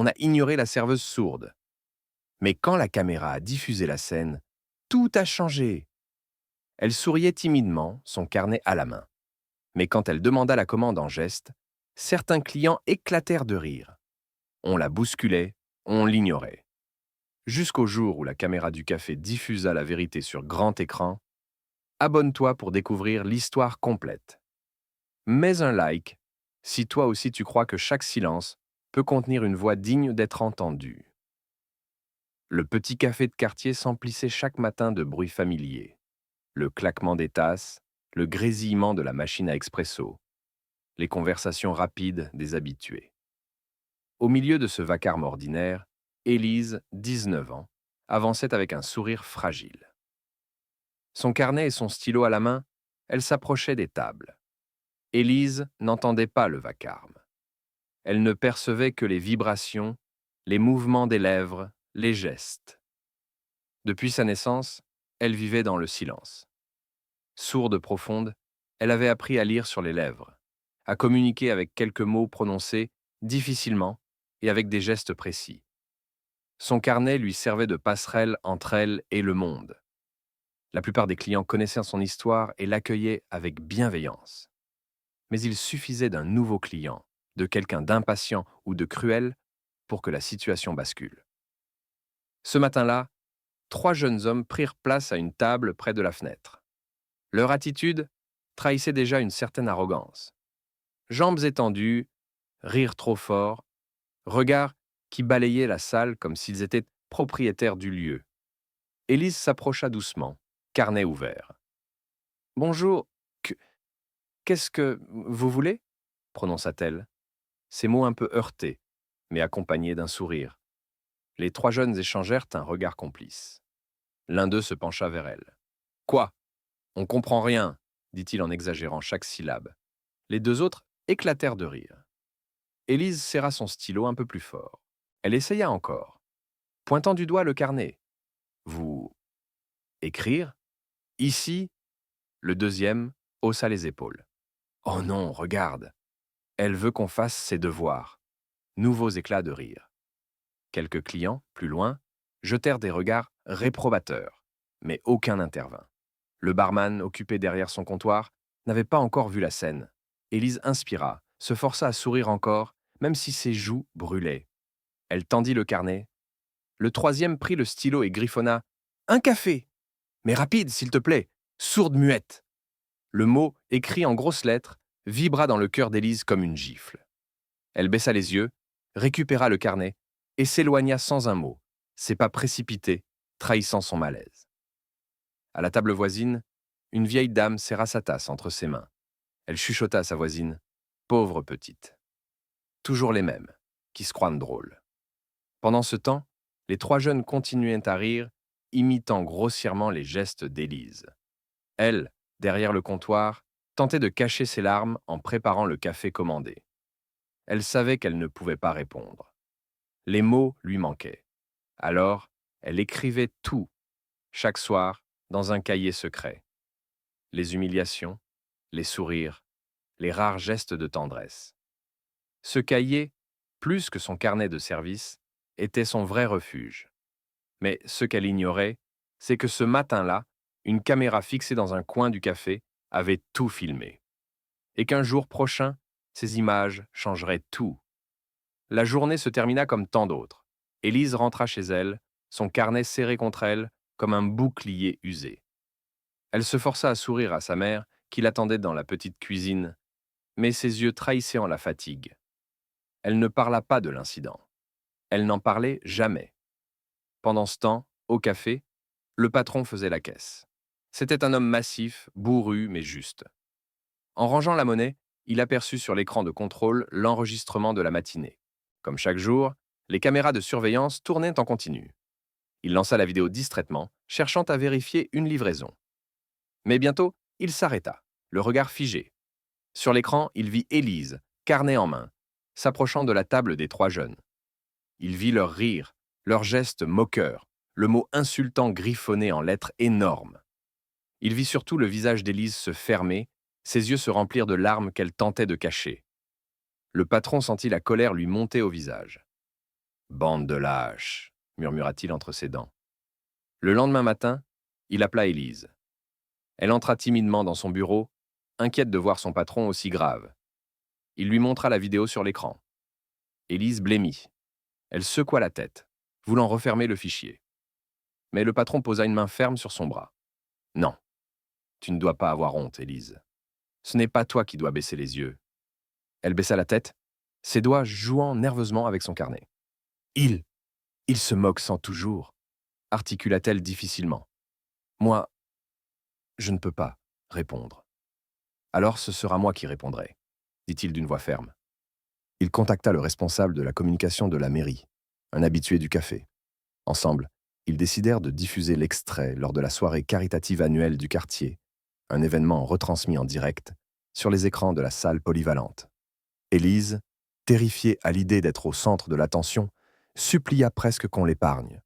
On a ignoré la serveuse sourde. Mais quand la caméra a diffusé la scène, tout a changé. Elle souriait timidement, son carnet à la main. Mais quand elle demanda la commande en geste, certains clients éclatèrent de rire. On la bousculait, on l'ignorait. Jusqu'au jour où la caméra du café diffusa la vérité sur grand écran. Abonne-toi pour découvrir l'histoire complète. Mets un like si toi aussi tu crois que chaque silence peut contenir une voix digne d'être entendue. Le petit café de quartier s'emplissait chaque matin de bruits familiers. Le claquement des tasses, le grésillement de la machine à expresso, les conversations rapides des habitués. Au milieu de ce vacarme ordinaire, Élise, 19 ans, avançait avec un sourire fragile. Son carnet et son stylo à la main, elle s'approchait des tables. Élise n'entendait pas le vacarme. Elle ne percevait que les vibrations, les mouvements des lèvres, les gestes. Depuis sa naissance, elle vivait dans le silence. Sourde profonde, elle avait appris à lire sur les lèvres, à communiquer avec quelques mots prononcés difficilement et avec des gestes précis. Son carnet lui servait de passerelle entre elle et le monde. La plupart des clients connaissaient son histoire et l'accueillaient avec bienveillance. Mais il suffisait d'un nouveau client, de quelqu'un d'impatient ou de cruel pour que la situation bascule. Ce matin-là, 3 jeunes hommes prirent place à une table près de la fenêtre. Leur attitude trahissait déjà une certaine arrogance. Jambes étendues, rire trop fort, regards qui balayaient la salle comme s'ils étaient propriétaires du lieu. Élise s'approcha doucement, carnet ouvert. Bonjour, qu'est-ce que vous voulez prononça-t-elle, ces mots un peu heurtés, mais accompagnés d'un sourire. Les 3 jeunes échangèrent un regard complice. L'un d'eux se pencha vers elle. Quoi? On comprend rien, dit-il en exagérant chaque syllabe. Les 2 autres éclatèrent de rire. Élise serra son stylo un peu plus fort. Elle essaya encore, pointant du doigt le carnet. Vous écrire? Ici? Le deuxième haussa les épaules. Oh non, regarde. Elle veut qu'on fasse ses devoirs. Nouveaux éclats de rire. Quelques clients, plus loin, jetèrent des regards réprobateurs, mais aucun n'intervint. Le barman, occupé derrière son comptoir, n'avait pas encore vu la scène. Élise inspira, se força à sourire encore, même si ses joues brûlaient. Elle tendit le carnet. Le troisième prit le stylo et griffonna. Un café! Mais rapide, s'il te plaît! Sourde muette! Le mot, écrit en grosses lettres, vibra dans le cœur d'Élise comme une gifle. Elle baissa les yeux, récupéra le carnet et s'éloigna sans un mot, ses pas précipités, trahissant son malaise. À la table voisine, une vieille dame serra sa tasse entre ses mains. Elle chuchota à sa voisine. Pauvre petite. Toujours les mêmes, qui se croient drôles. Pendant ce temps, les 3 jeunes continuaient à rire, imitant grossièrement les gestes d'Élise. Elle, derrière le comptoir, tentait de cacher ses larmes en préparant le café commandé. Elle savait qu'elle ne pouvait pas répondre. Les mots lui manquaient. Alors, elle écrivait tout, chaque soir, dans un cahier secret. Les humiliations, les sourires, les rares gestes de tendresse. Ce cahier, plus que son carnet de service, était son vrai refuge. Mais ce qu'elle ignorait, c'est que ce matin-là, une caméra fixée dans un coin du café avait tout filmé. Et qu'un jour prochain, ces images changeraient tout. La journée se termina comme tant d'autres. Élise rentra chez elle, son carnet serré contre elle, comme un bouclier usé. Elle se força à sourire à sa mère, qui l'attendait dans la petite cuisine, mais ses yeux trahissaient en la fatigue. Elle ne parla pas de l'incident. Elle n'en parlait jamais. Pendant ce temps, au café, le patron faisait la caisse. C'était un homme massif, bourru mais juste. En rangeant la monnaie, il aperçut sur l'écran de contrôle l'enregistrement de la matinée. Comme chaque jour, les caméras de surveillance tournaient en continu. Il lança la vidéo distraitement, cherchant à vérifier une livraison. Mais bientôt, il s'arrêta, le regard figé. Sur l'écran, il vit Élise, carnet en main, s'approchant de la table des 3 jeunes. Il vit leur rire, leurs gestes moqueurs, le mot insultant griffonné en lettres énormes. Il vit surtout le visage d'Élise se fermer, ses yeux se remplir de larmes qu'elle tentait de cacher. Le patron sentit la colère lui monter au visage. Bande de lâches, murmura-t-il entre ses dents. Le lendemain matin, il appela Élise. Elle entra timidement dans son bureau, inquiète de voir son patron aussi grave. Il lui montra la vidéo sur l'écran. Élise blêmit. Elle secoua la tête, voulant refermer le fichier. Mais le patron posa une main ferme sur son bras. Non, tu ne dois pas avoir honte, Élise. Ce n'est pas toi qui dois baisser les yeux. Elle baissa la tête, ses doigts jouant nerveusement avec son carnet. Il se moque sans toujours, articula-t-elle difficilement. Moi, je ne peux pas répondre. Alors ce sera moi qui répondrai, dit-il d'une voix ferme. Il contacta le responsable de la communication de la mairie, un habitué du café. Ensemble, ils décidèrent de diffuser l'extrait lors de la soirée caritative annuelle du quartier, un événement retransmis en direct sur les écrans de la salle polyvalente. Élise, terrifiée à l'idée d'être au centre de l'attention, supplia presque qu'on l'épargne.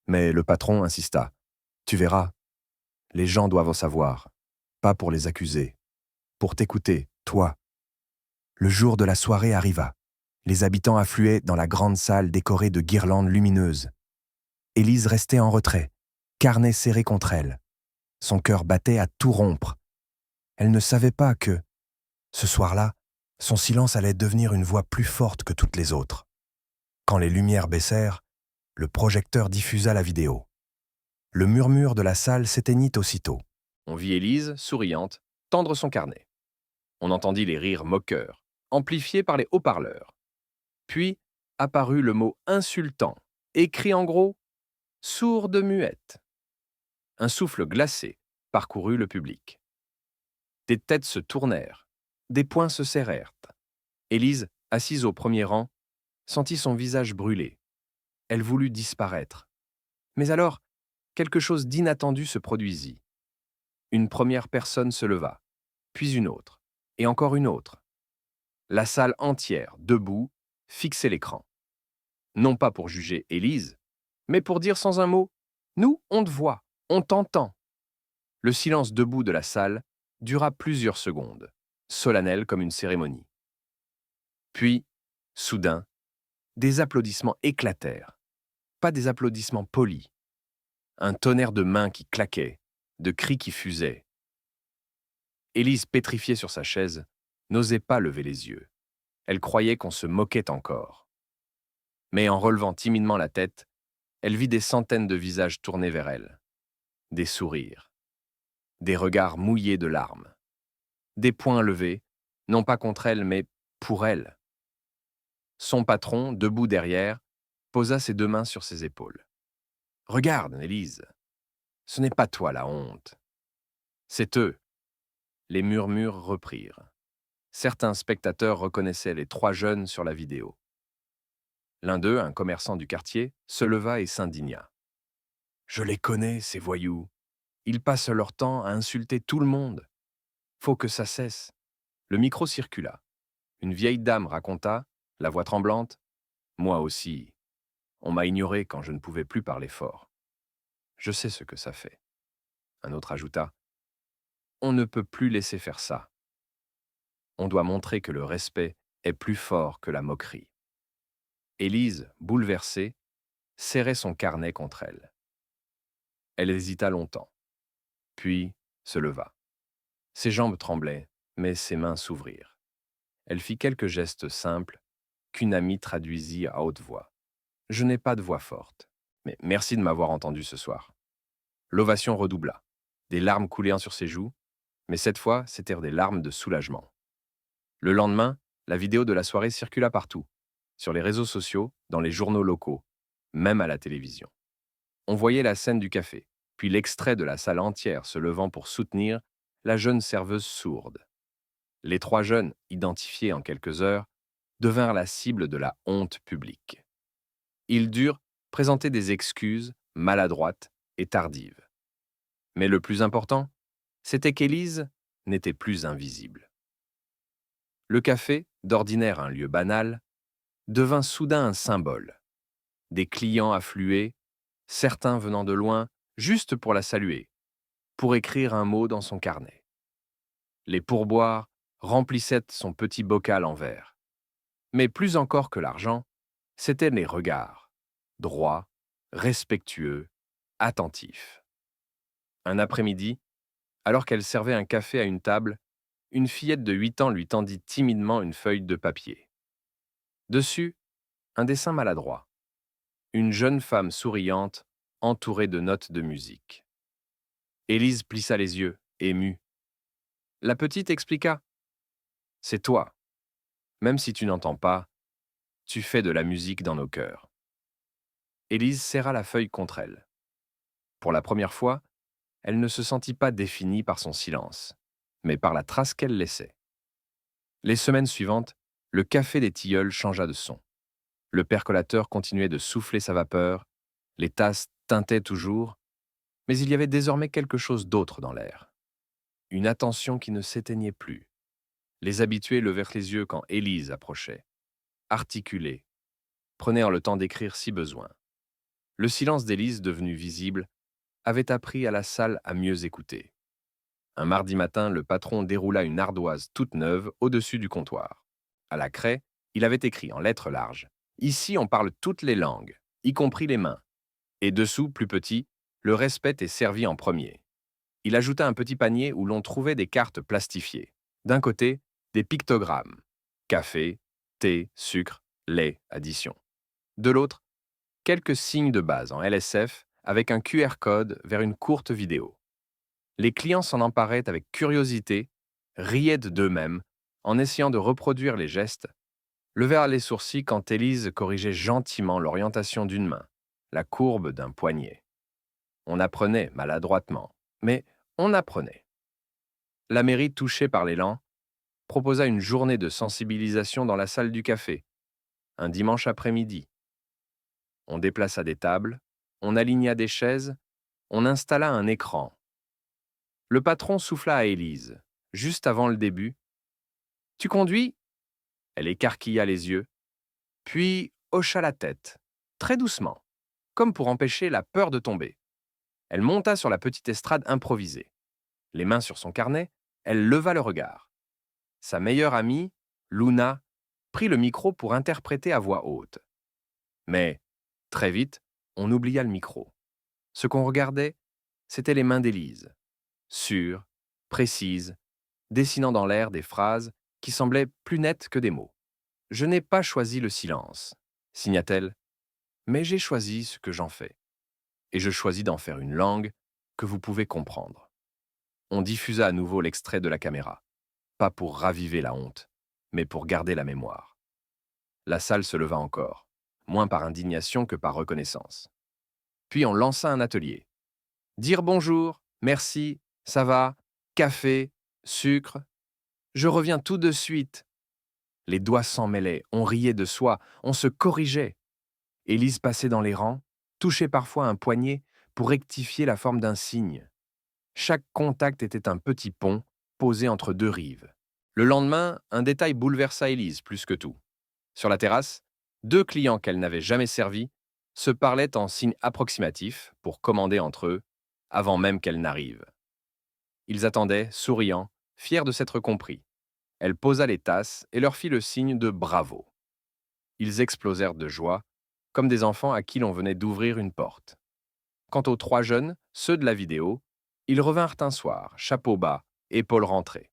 Mais le patron insista. « Tu verras, les gens doivent en savoir, pas pour les accuser, pour t'écouter, toi. » Le jour de la soirée arriva. Les habitants affluaient dans la grande salle décorée de guirlandes lumineuses. Élise restait en retrait, carnet serré contre elle. Son cœur battait à tout rompre. Elle ne savait pas que, ce soir-là, son silence allait devenir une voix plus forte que toutes les autres. Quand les lumières baissèrent, le projecteur diffusa la vidéo. Le murmure de la salle s'éteignit aussitôt. On vit Élise, souriante, tendre son carnet. On entendit les rires moqueurs, amplifiés par les haut-parleurs. Puis apparut le mot insultant, écrit en gros « sourde-muette ». Un souffle glacé parcourut le public. Des têtes se tournèrent, des poings se serrèrent. Élise, assise au premier rang, sentit son visage brûler. Elle voulut disparaître. Mais alors, quelque chose d'inattendu se produisit. Une première personne se leva, puis une autre, et encore une autre. La salle entière, debout, fixait l'écran. Non pas pour juger Élise, mais pour dire sans un mot « Nous, on te voit, on t'entend ». Le silence debout de la salle dura plusieurs secondes, solennel comme une cérémonie. Puis, soudain, des applaudissements éclatèrent. Pas des applaudissements polis. Un tonnerre de mains qui claquaient, de cris qui fusaient. Élise, pétrifiée sur sa chaise, n'osait pas lever les yeux. Elle croyait qu'on se moquait encore. Mais en relevant timidement la tête, elle vit des centaines de visages tournés vers elle. Des sourires. Des regards mouillés de larmes. Des poings levés, non pas contre elle, mais pour elle. Son patron, debout derrière, posa ses deux mains sur ses épaules. « Regarde, Élise, ce n'est pas toi la honte. C'est eux. » Les murmures reprirent. Certains spectateurs reconnaissaient les trois jeunes sur la vidéo. L'un d'eux, un commerçant du quartier, se leva et s'indigna. « Je les connais, ces voyous. Ils passent leur temps à insulter tout le monde. Faut que ça cesse. » Le micro circula. Une vieille dame raconta, la voix tremblante, « Moi aussi. On m'a ignoré quand je ne pouvais plus parler fort. Je sais ce que ça fait. » Un autre ajouta, « On ne peut plus laisser faire ça. On doit montrer que le respect est plus fort que la moquerie. » Élise, bouleversée, serrait son carnet contre elle. Elle hésita longtemps, puis se leva. Ses jambes tremblaient, mais ses mains s'ouvrirent. Elle fit quelques gestes simples qu'une amie traduisit à haute voix. « Je n'ai pas de voix forte, mais merci de m'avoir entendu ce soir. » L'ovation redoubla. Des larmes coulaient sur ses joues, mais cette fois, c'étaient des larmes de soulagement. Le lendemain, la vidéo de la soirée circula partout, sur les réseaux sociaux, dans les journaux locaux, même à la télévision. On voyait la scène du café, puis l'extrait de la salle entière se levant pour soutenir la jeune serveuse sourde. Les trois jeunes, identifiés en quelques heures, devinrent la cible de la honte publique. Ils durent présenter des excuses maladroites et tardives. Mais le plus important, c'était qu'Élise n'était plus invisible. Le café, d'ordinaire un lieu banal, devint soudain un symbole. Des clients affluaient, certains venant de loin, juste pour la saluer, pour écrire un mot dans son carnet. Les pourboires remplissaient son petit bocal en verre. Mais plus encore que l'argent, c'étaient les regards, droits, respectueux, attentifs. Un après-midi, alors qu'elle servait un café à une table, une fillette de 8 ans lui tendit timidement une feuille de papier. Dessus, un dessin maladroit. Une jeune femme souriante, entourée de notes de musique. Élise plissa les yeux, émue. La petite expliqua. C'est toi. Même si tu n'entends pas, tu fais de la musique dans nos cœurs. Élise serra la feuille contre elle. Pour la première fois, elle ne se sentit pas définie par son silence, mais par la trace qu'elle laissait. Les semaines suivantes, le café des Tilleuls changea de son. Le percolateur continuait de souffler sa vapeur, les tasses tintaient toujours, mais il y avait désormais quelque chose d'autre dans l'air. Une attention qui ne s'éteignait plus. Les habitués levèrent les yeux quand Élise approchait. Articulée, prenant le temps d'écrire si besoin. Le silence d'Élise, devenu visible, avait appris à la salle à mieux écouter. Un mardi matin, le patron déroula une ardoise toute neuve au-dessus du comptoir. À la craie, il avait écrit en lettres larges « Ici, on parle toutes les langues, y compris les mains. » Et dessous, plus petit, « Le respect est servi en premier. » Il ajouta un petit panier où l'on trouvait des cartes plastifiées. D'un côté, des pictogrammes. Café, thé, sucre, lait, addition. De l'autre, quelques signes de base en LSF avec un QR code vers une courte vidéo. Les clients s'en emparaient avec curiosité, riaient d'eux-mêmes, en essayant de reproduire les gestes, levèrent les sourcils quand Élise corrigeait gentiment l'orientation d'une main, la courbe d'un poignet. On apprenait maladroitement, mais on apprenait. La mairie, touchée par l'élan, proposa une journée de sensibilisation dans la salle du café, un dimanche après-midi. On déplaça des tables, on aligna des chaises, on installa un écran. Le patron souffla à Élise, juste avant le début. « Tu conduis ?» Elle écarquilla les yeux, puis hocha la tête, très doucement, comme pour empêcher la peur de tomber. Elle monta sur la petite estrade improvisée. Les mains sur son carnet, elle leva le regard. Sa meilleure amie, Luna, prit le micro pour interpréter à voix haute. Mais, très vite, on oublia le micro. Ce qu'on regardait, c'étaient les mains d'Élise, sûres, précises, dessinant dans l'air des phrases qui semblaient plus nettes que des mots. « Je n'ai pas choisi le silence, » signa-t-elle, « mais j'ai choisi ce que j'en fais. Et je choisis d'en faire une langue que vous pouvez comprendre. » On diffusa à nouveau l'extrait de la caméra, pas pour raviver la honte, mais pour garder la mémoire. La salle se leva encore, moins par indignation que par reconnaissance. Puis on lança un atelier. Dire bonjour, merci, ça va, café, sucre. Je reviens tout de suite. Les doigts s'en mêlaient, on riait de soi, on se corrigeait. Élise passait dans les rangs, touchait parfois un poignet pour rectifier la forme d'un signe. Chaque contact était un petit pont posé entre deux rives. Le lendemain, un détail bouleversa Élise plus que tout. Sur la terrasse, deux clients qu'elle n'avait jamais servis se parlaient en signes approximatifs pour commander entre eux, avant même qu'elle n'arrive. Ils attendaient, souriants, fiers de s'être compris. Elle posa les tasses et leur fit le signe de bravo. Ils explosèrent de joie, comme des enfants à qui l'on venait d'ouvrir une porte. Quant aux trois jeunes, ceux de la vidéo, ils revinrent un soir, chapeau bas, épaules rentrées.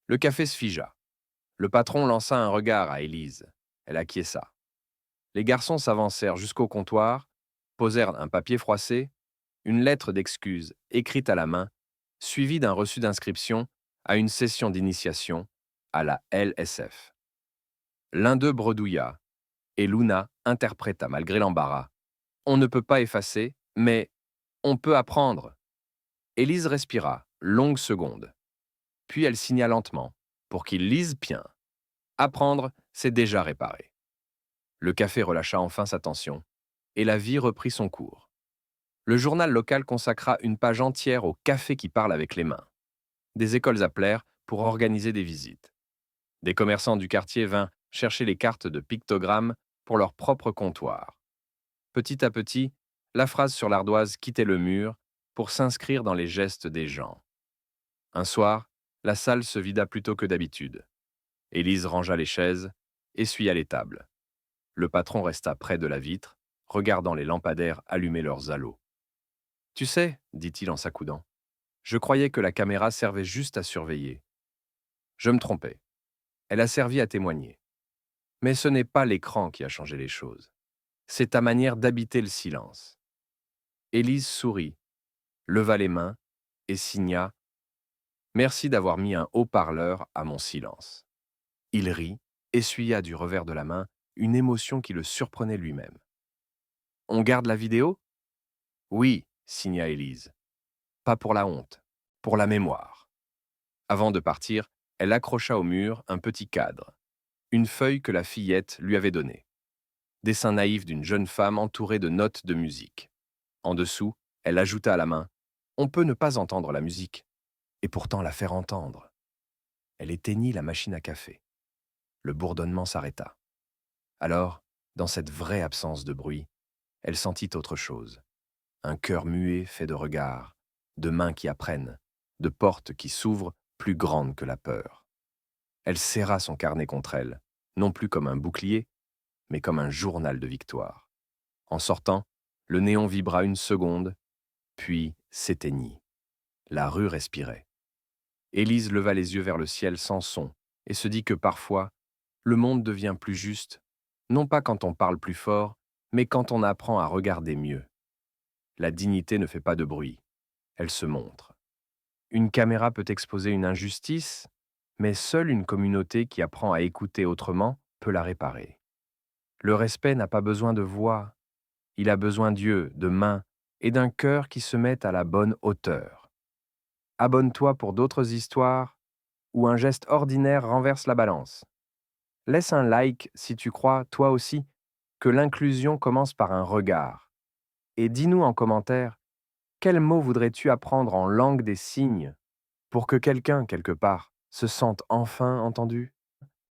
Le café se figea. Le patron lança un regard à Élise. Elle acquiesça. Les garçons s'avancèrent jusqu'au comptoir, posèrent un papier froissé, une lettre d'excuse écrite à la main, suivie d'un reçu d'inscription à une session d'initiation à la LSF. L'un d'eux bredouilla, et Luna interpréta malgré l'embarras. On ne peut pas effacer, mais on peut apprendre. Élise respira, longue seconde. Puis elle signa lentement, pour qu'il lise bien. Apprendre, c'est déjà réparer. Le café relâcha enfin sa tension, et la vie reprit son cours. Le journal local consacra une page entière au café qui parle avec les mains. Des écoles appelèrent pour organiser des visites. Des commerçants du quartier vinrent chercher les cartes de pictogrammes pour leur propre comptoir. Petit à petit, la phrase sur l'ardoise quittait le mur pour s'inscrire dans les gestes des gens. Un soir, la salle se vida plus tôt que d'habitude. Élise rangea les chaises, essuya les tables. Le patron resta près de la vitre, regardant les lampadaires allumer leurs halos. Tu sais, dit-il en s'accoudant, je croyais que la caméra servait juste à surveiller. Je me trompais. Elle a servi à témoigner. Mais ce n'est pas l'écran qui a changé les choses. C'est ta manière d'habiter le silence. Élise sourit, leva les mains et signa « Merci d'avoir mis un haut-parleur à mon silence ». Il rit, essuya du revers de la main une émotion qui le surprenait lui-même. « On garde la vidéo ?»« Oui, signa Élise. Pas pour la honte, pour la mémoire. » Avant de partir, elle accrocha au mur un petit cadre, une feuille que la fillette lui avait donnée. Dessin naïf d'une jeune femme entourée de notes de musique. En dessous, elle ajouta à la main « On peut ne pas entendre la musique, et pourtant la faire entendre. » Elle éteignit la machine à café. Le bourdonnement s'arrêta. Alors, dans cette vraie absence de bruit, elle sentit autre chose. Un cœur muet fait de regards, de mains qui apprennent, de portes qui s'ouvrent plus grandes que la peur. Elle serra son carnet contre elle, non plus comme un bouclier, mais comme un journal de victoire. En sortant, le néon vibra une seconde, puis s'éteignit. La rue respirait. Élise leva les yeux vers le ciel sans son et se dit que parfois, le monde devient plus juste, non pas quand on parle plus fort, mais quand on apprend à regarder mieux. La dignité ne fait pas de bruit, elle se montre. Une caméra peut exposer une injustice, mais seule une communauté qui apprend à écouter autrement peut la réparer. Le respect n'a pas besoin de voix, il a besoin d'yeux, de mains et d'un cœur qui se met à la bonne hauteur. Abonne-toi pour d'autres histoires où un geste ordinaire renverse la balance. Laisse un like si tu crois, toi aussi, que l'inclusion commence par un regard. Et dis-nous en commentaire, quel mot voudrais-tu apprendre en langue des signes pour que quelqu'un, quelque part, se sente enfin entendu ?